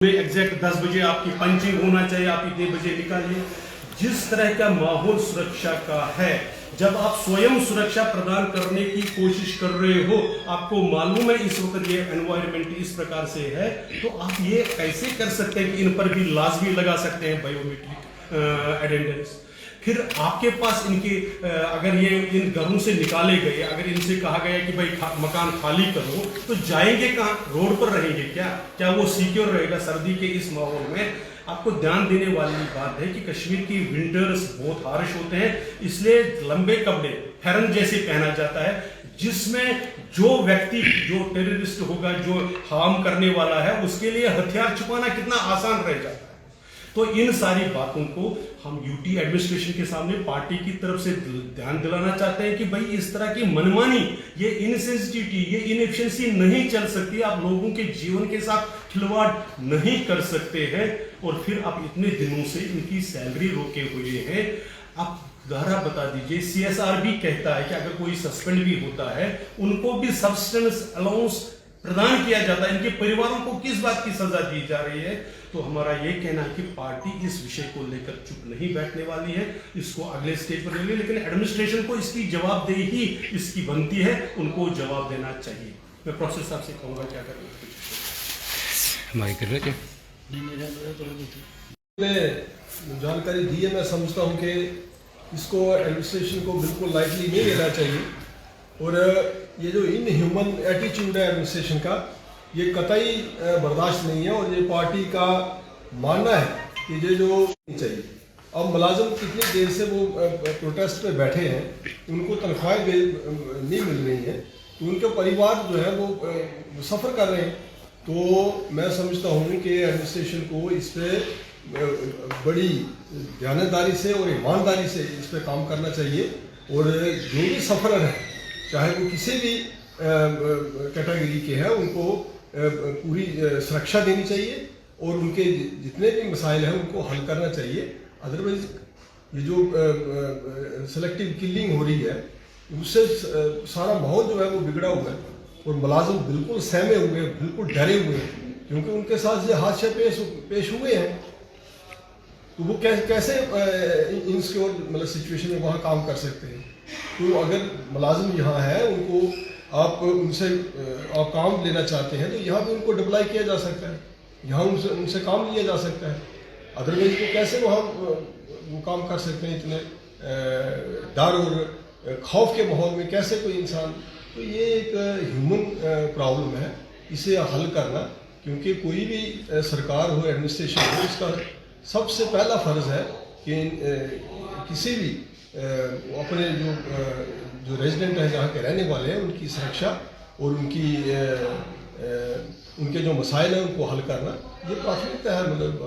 Exact 10 बजे आपकी punching होना चाहिए, आप इतने बजे निकालिए। जिस तरह का माहौल सुरक्षा का है, जब आप स्वयं सुरक्षा प्रदान करने की कोशिश कर रहे हो, आपको मालूम है इस वक्त ये एनवायरनमेंट इस प्रकार से है, तो आप ये कैसे कर सकते हैं कि इन पर भी लाजमी लगा सकते हैं बायोमेट्रिक अटेंडेंस। फिर आपके पास इनके अगर ये इन घरों से निकाले गए, अगर इनसे कहा गया कि भाई मकान खाली करो, तो जाएंगे कहाँ? रोड पर रहेंगे क्या वो सिक्योर रहेगा सर्दी के इस माहौल में? आपको ध्यान देने वाली बात है कि कश्मीर की विंटर्स बहुत हार्श होते हैं, इसलिए लंबे कपड़े फेरन जैसे पहना जाता है, जिसमें जो व्यक्ति जो टेररिस्ट होगा, जो हार्म करने वाला है, उसके लिए हथियार छुपाना कितना आसान रह जाता है। तो इन सारी बातों को हम यूटी एडमिनिस्ट्रेशन के सामने पार्टी की तरफ से ध्यान दिलाना चाहते हैं कि भाई इस तरह की मनमानी, ये इनसेंसिटिविटी, ये इनएफिशिएंसी नहीं चल सकती। आप लोगों के जीवन के साथ खिलवाड़ नहीं कर सकते हैं, और फिर आप इतने दिनों से इनकी सैलरी रोके हुए हैं। आप दोबारा बता दीजिए, CSR भी कहता है कि अगर कोई सस्पेंड भी होता है, उनको भी सब्सटेंस अलाउंस प्रदान किया जाता है, इनके परिवारों को किस बात की सजा दी जा रही है? तो हमारा ये कहना है कि पार्टी इस विषय को लेकर चुप नहीं बैठने वाली है, इसको अगले स्टेज पर ले ली, लेकिन एडमिनिस्ट्रेशन को इसकी जवाबदेही इसकी बनती है, उनको जवाब देना चाहिए। मैं प्रोफेसर साहब से कहूँगा क्या करें। जानकारी दी है, मैं समझता हूँ कि इसको एडमिनिस्ट्रेशन को बिल्कुल लाइटली नहीं लेना चाहिए, और ये जो इनह्यूमन एटीट्यूड है एडमिनिस्ट्रेशन का, ये कतई बर्दाश्त नहीं है। और ये पार्टी का मानना है कि ये जो नहीं चाहिए। अब मुलाजिम कितनी देर से वो प्रोटेस्ट पे बैठे हैं, उनको तनख्वाहें नहीं मिल रही हैं, तो उनके परिवार जो है वो सफ़र कर रहे हैं। तो मैं समझता हूँ कि एडमिनिस्ट्रेशन को इस पर बड़ी ध्यानदारी से और ईमानदारी से इस पर काम करना चाहिए, और जो भी सफ़र है, चाहे वो किसी भी कैटेगरी के हैं, उनको पूरी सुरक्षा देनी चाहिए, और उनके जितने भी मसाइल हैं उनको हल करना चाहिए। अदरवाइज ये जो सेलेक्टिव किलिंग हो रही है, उससे सारा माहौल जो है वो बिगड़ा हुआ है, और मुलाजिम बिल्कुल सहमे हुए हैं, बिल्कुल डरे हुए हैं, क्योंकि उनके साथ ये हादसे पेश हुए हैं। तो वो कैसे इनसिक्योर मतलब सिचुएशन में वहाँ काम कर सकते हैं? तो अगर मुलाजिम यहाँ है, उनको आप उनसे आप काम लेना चाहते हैं, तो यहाँ पे उनको डिप्लाई किया जा सकता है, यहाँ उनसे काम लिया जा सकता है। अदरवाइज वो कैसे वहाँ वो काम कर सकते हैं इतने डर और खौफ के माहौल में? कैसे कोई इंसान? तो ये एक ह्यूमन प्रॉब्लम है, इसे हल करना, क्योंकि कोई भी सरकार हो, एडमिनिस्ट्रेशन हो, इसका सबसे पहला फ़र्ज़ है कि किसी भी अपने जो रेजिडेंट हैं, जहाँ के रहने वाले हैं, उनकी सुरक्षा और उनके जो मसाइल हैं उनको हल करना, ये प्राथमिकता है मतलब